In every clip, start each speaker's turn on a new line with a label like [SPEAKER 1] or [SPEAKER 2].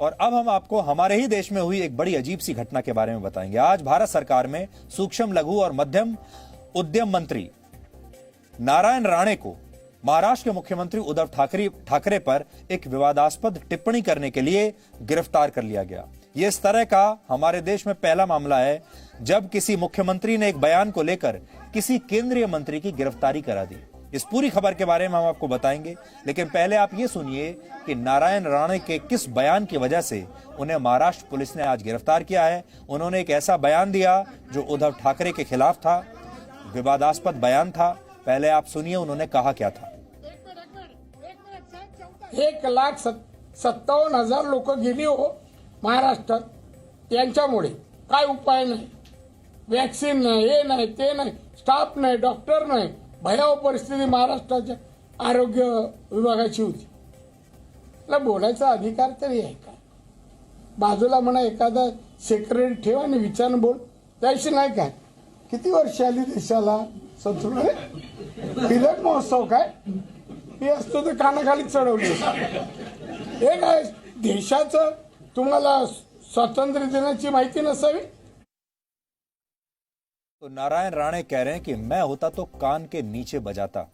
[SPEAKER 1] और अब हम आपको हमारे ही देश में हुई एक बड़ी अजीब सी घटना के बारे में बताएंगे। आज भारत सरकार में सूक्ष्म, लघु और मध्यम उद्यम मंत्री नारायण राणे को महाराष्ट्र के मुख्यमंत्री उद्धव ठाकरे पर एक विवादास्पद टिप्पणी करने के लिए गिरफ्तार कर लिया गया। यह इस तरह का हमारे देश में पहला मामला है जब किसी मुख्यमंत्री ने एक बयान को लेकर किसी केंद्रीय मंत्री की गिरफ्तारी करा दी। इस पूरी खबर के बारे में हम आपको बताएंगे, लेकिन पहले आप ये सुनिए कि नारायण राणे के किस बयान की वजह से उन्हें महाराष्ट्र पुलिस ने आज गिरफ्तार किया है। उन्होंने एक ऐसा बयान दिया जो उद्धव ठाकरे के खिलाफ था, विवादास्पद बयान था। पहले आप सुनिए उन्होंने कहा क्या था।
[SPEAKER 2] 1,57,000 लोक गेली हो महाराष्ट्रात, यांच्यामुळे काय उपाय नाही, वॅक्सिन नाही, हे नाही, ते नाही, स्टाफ नाही, डॉक्टर नाही, भयावह परिस्थिती महाराष्ट्राच्या आरोग्य विभागाची होती। बोलायचा अधिकार तरी आहे का? बाजूला म्हणा एखादा सेक्रेटरी ठेवा आणि विचार बोल, त्याशी नाही काय। किती वर्ष आली देशाला संतुलन? तिलक महोत्सव काय हे असतो तर कानाखाली चढवली। हे काय देशाचं तुम्हाला स्वातंत्र्य दिनाची माहिती नसावी?
[SPEAKER 1] तो नारायण राणे कह रहे हैं कि मैं होता तो कान के नीचे बजाता।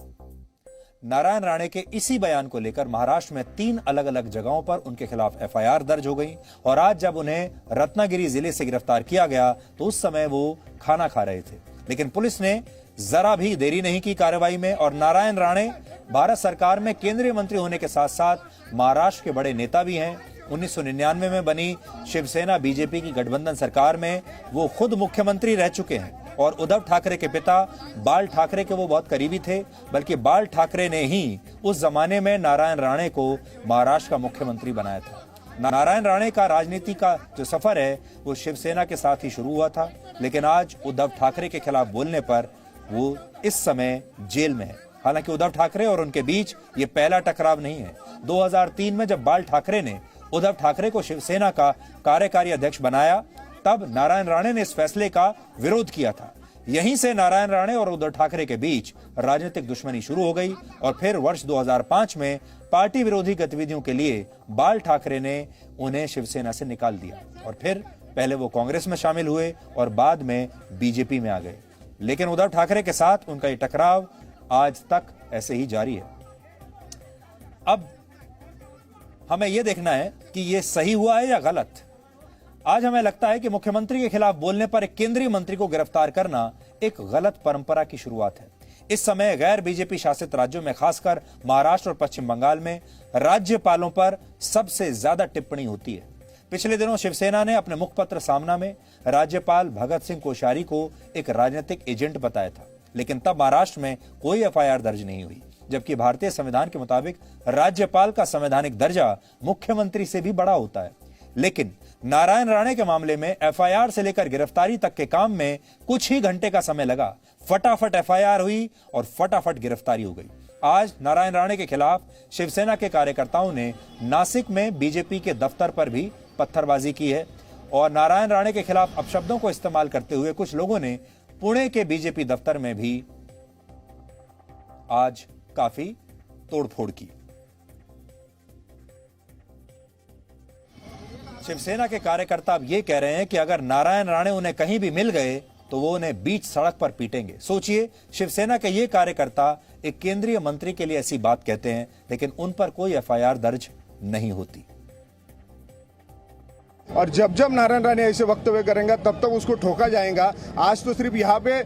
[SPEAKER 1] नारायण राणे के इसी बयान को लेकर महाराष्ट्र में 3 अलग अलग जगहों पर उनके खिलाफ एफआईआर दर्ज हो गई और आज जब उन्हें रत्नागिरी जिले से गिरफ्तार किया गया तो उस समय वो खाना खा रहे थे, लेकिन पुलिस ने जरा भी देरी नहीं की कार्रवाई में। और नारायण राणे भारत सरकार में केंद्रीय मंत्री होने के साथ साथ महाराष्ट्र के बड़े नेता भी हैं। 1999 में बनी शिवसेना बीजेपी की गठबंधन सरकार में वो खुद मुख्यमंत्री रह चुके हैं और उद्धव ठाकरे के पिता बाल ठाकरे के वो बहुत करीबी थे, बल्कि बाल ठाकरे ने ही उस जमाने में नारायण राणे को महाराष्ट्र का मुख्यमंत्री बनाया था। नारायण राणे का राजनीति का जो सफर है वो शिवसेना के साथ ही शुरू हुआ था, लेकिन आज उद्धव ठाकरे के खिलाफ बोलने पर वो इस समय जेल में है। हालांकि उद्धव ठाकरे और उनके बीच ये पहला टकराव नहीं है। 2003 में जब बाल ठाकरे ने उद्धव ठाकरे को शिवसेना का कार्यकारी अध्यक्ष बनाया, तब नारायण राणे ने इस फैसले का विरोध किया था। यहीं से नारायण राणे और उद्धव ठाकरे के बीच राजनीतिक दुश्मनी शुरू हो गई और फिर वर्ष 2005 में पार्टी विरोधी गतिविधियों के लिए बाल ठाकरे ने उन्हें शिवसेना से निकाल दिया और फिर पहले वो कांग्रेस में शामिल हुए और बाद में बीजेपी में आ गए। लेकिन उद्धव ठाकरे के साथ उनका ये टकराव आज तक ऐसे ही जारी है। अब हमें यह देखना है कि यह सही हुआ है या गलत। आज हमें लगता है कि मुख्यमंत्री के खिलाफ बोलने पर एक केंद्रीय मंत्री को गिरफ्तार करना एक गलत परंपरा की शुरुआत है। इस समय गैर बीजेपी शासित राज्यों में, खासकर महाराष्ट्र और पश्चिम बंगाल में, राज्यपालों पर सबसे ज्यादा टिप्पणी होती है। पिछले दिनों शिवसेना ने अपने मुखपत्र सामना में राज्यपाल भगत सिंह कोश्यारी को एक राजनीतिक एजेंट बताया था, लेकिन तब महाराष्ट्र में कोई एफआईआर दर्ज नहीं हुई, जबकि भारतीय संविधान के मुताबिक राज्यपाल का संवैधानिक दर्जा मुख्यमंत्री से भी बड़ा होता है। लेकिन नारायण राणे के मामले में एफआईआर से लेकर गिरफ्तारी तक के काम में कुछ ही घंटे का समय लगा। फटाफट एफआईआर हुई और फटाफट गिरफ्तारी हो गई। आज नारायण राणे के खिलाफ शिवसेना के कार्यकर्ताओं ने नासिक में बीजेपी के दफ्तर पर भी पत्थरबाजी की है और नारायण राणे के खिलाफ अपशब्दों को इस्तेमाल करते हुए कुछ लोगों ने पुणे के बीजेपी दफ्तर में भी आज काफी तोड़फोड़ की। शिवसेना के कार्यकर्ता अब ये कह रहे हैं कि अगर नारायण राणे उन्हें कहीं भी मिल गए तो वो उन्हें बीच सड़क पर पीटेंगे। सोचिए, शिवसेना के ये कार्यकर्ता एक केंद्रीय मंत्री के लिए ऐसी बात कहते हैं, लेकिन उन पर कोई एफआईआर दर्ज नहीं होती।
[SPEAKER 3] और जब जब नारायण राणे ऐसे वक्तव्य करेंगे तब तक उसको ठोका जाएगा। आज तो सिर्फ यहाँ पे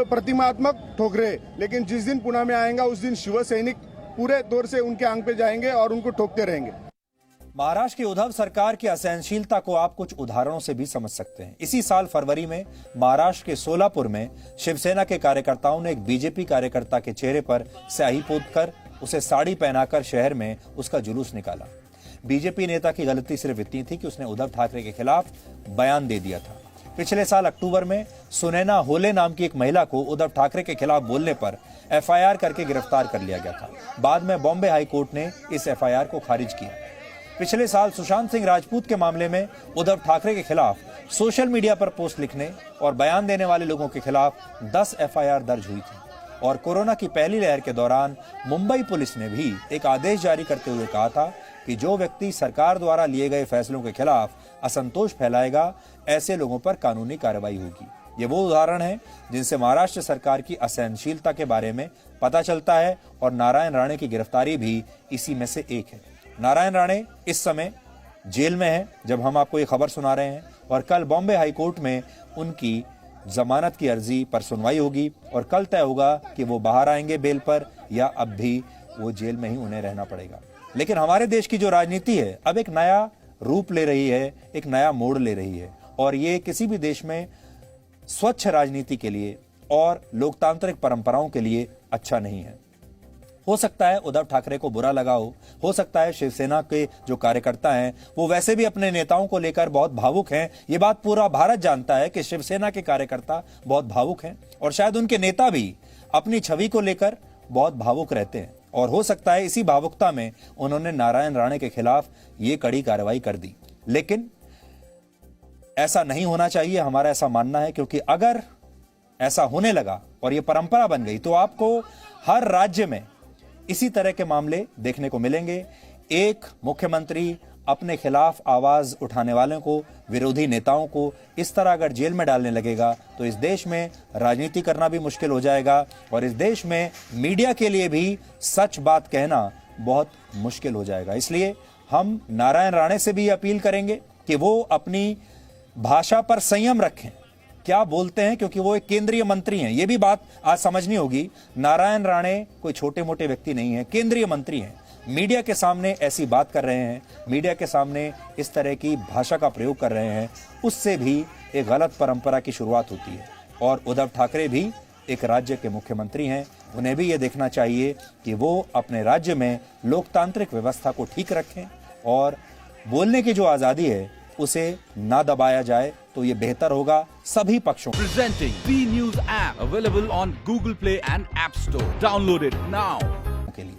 [SPEAKER 3] प्रतिमात्मक ठोक रहे, लेकिन जिस दिन पुणे में आएगा उस दिन शिव सैनिक पूरे तौर से उनके आंग पे जाएंगे और उनको ठोकते रहेंगे।
[SPEAKER 1] महाराष्ट्र की उद्धव सरकार की असहनशीलता को आप कुछ उदाहरणों से भी समझ सकते हैं। इसी साल फरवरी में महाराष्ट्र के सोलापुर में शिवसेना के कार्यकर्ताओं ने एक बीजेपी कार्यकर्ता के चेहरे पर स्याही पोतकर उसे साड़ी पहनाकर शहर में उसका जुलूस निकाला। बीजेपी नेता की गलती सिर्फ इतनी थी कि उसने उद्धव ठाकरे के खिलाफ बयान दे दिया था। पिछले साल अक्टूबर में सुनैना होले नाम की एक महिला को उद्धव ठाकरे के खिलाफ बोलने पर एफआईआर करके गिरफ्तार कर लिया गया था। बाद में बॉम्बे हाई कोर्ट ने इस एफआईआर को खारिज किया। पिछले साल सुशांत सिंह राजपूत के मामले में उद्धव ठाकरे के खिलाफ सोशल मीडिया पर पोस्ट लिखने और बयान देने वाले लोगों के खिलाफ 10 एफआईआर दर्ज हुई थी। और कोरोना की पहली लहर के दौरान मुंबई पुलिस ने भी एक आदेश जारी करते हुए कहा था कि जो व्यक्ति सरकार द्वारा लिए गए फैसलों के खिलाफ असंतोष फैलाएगा, ऐसे लोगों पर कानूनी कार्रवाई होगी। ये वो उदाहरण है जिनसे महाराष्ट्र सरकार की असहनशीलता के बारे में पता चलता है और नारायण राणे की गिरफ्तारी भी इसी में से एक है। नारायण राणे इस समय जेल में है जब हम आपको ये खबर सुना रहे हैं, और कल बॉम्बे हाई कोर्ट में उनकी जमानत की अर्जी पर सुनवाई होगी और कल तय होगा कि वो बाहर आएंगे बेल पर या अब भी वो जेल में ही उन्हें रहना पड़ेगा। लेकिन हमारे देश की जो राजनीति है अब एक नया रूप ले रही है, एक नया मोड़ ले रही है, और ये किसी भी देश में स्वच्छ राजनीति के लिए और लोकतांत्रिक परंपराओं के लिए अच्छा नहीं है। हो सकता है उद्धव ठाकरे को बुरा लगा हो सकता है शिवसेना के जो कार्यकर्ता हैं वो वैसे भी अपने नेताओं को लेकर बहुत भावुक हैं। ये बात पूरा भारत जानता है कि शिवसेना के कार्यकर्ता बहुत भावुक हैं और शायद उनके नेता भी अपनी छवि को लेकर बहुत भावुक रहते हैं, और हो सकता है इसी भावुकता में उन्होंने नारायण राणे के खिलाफ ये कड़ी कार्रवाई कर दी। लेकिन ऐसा नहीं होना चाहिए, हमारा ऐसा मानना है, क्योंकि अगर ऐसा होने लगा और ये परंपरा बन गई तो आपको हर राज्य में इसी तरह के मामले देखने को मिलेंगे। एक मुख्यमंत्री अपने खिलाफ आवाज उठाने वालों को, विरोधी नेताओं को इस तरह अगर जेल में डालने लगेगा तो इस देश में राजनीति करना भी मुश्किल हो जाएगा और इस देश में मीडिया के लिए भी सच बात कहना बहुत मुश्किल हो जाएगा। इसलिए हम नारायण राणे से भी अपील करेंगे कि वो अपनी भाषा पर संयम रखें, क्या बोलते हैं, क्योंकि वो एक केंद्रीय मंत्री हैं। ये भी बात आज समझनी होगी। नारायण राणे कोई छोटे मोटे व्यक्ति नहीं है, केंद्रीय मंत्री हैं। मीडिया के सामने ऐसी बात कर रहे हैं, मीडिया के सामने इस तरह की भाषा का प्रयोग कर रहे हैं, उससे भी एक गलत परंपरा की शुरुआत होती है। और उद्धव ठाकरे भी एक राज्य के मुख्यमंत्री हैं, उन्हें भी ये देखना चाहिए कि वो अपने राज्य में लोकतांत्रिक व्यवस्था को ठीक रखें और बोलने की जो आजादी है उसे ना दबाया जाए, तो ये बेहतर होगा सभी पक्षों।
[SPEAKER 4] Presenting B News app available on Google Play and App Store. Download it now.
[SPEAKER 1] के लिए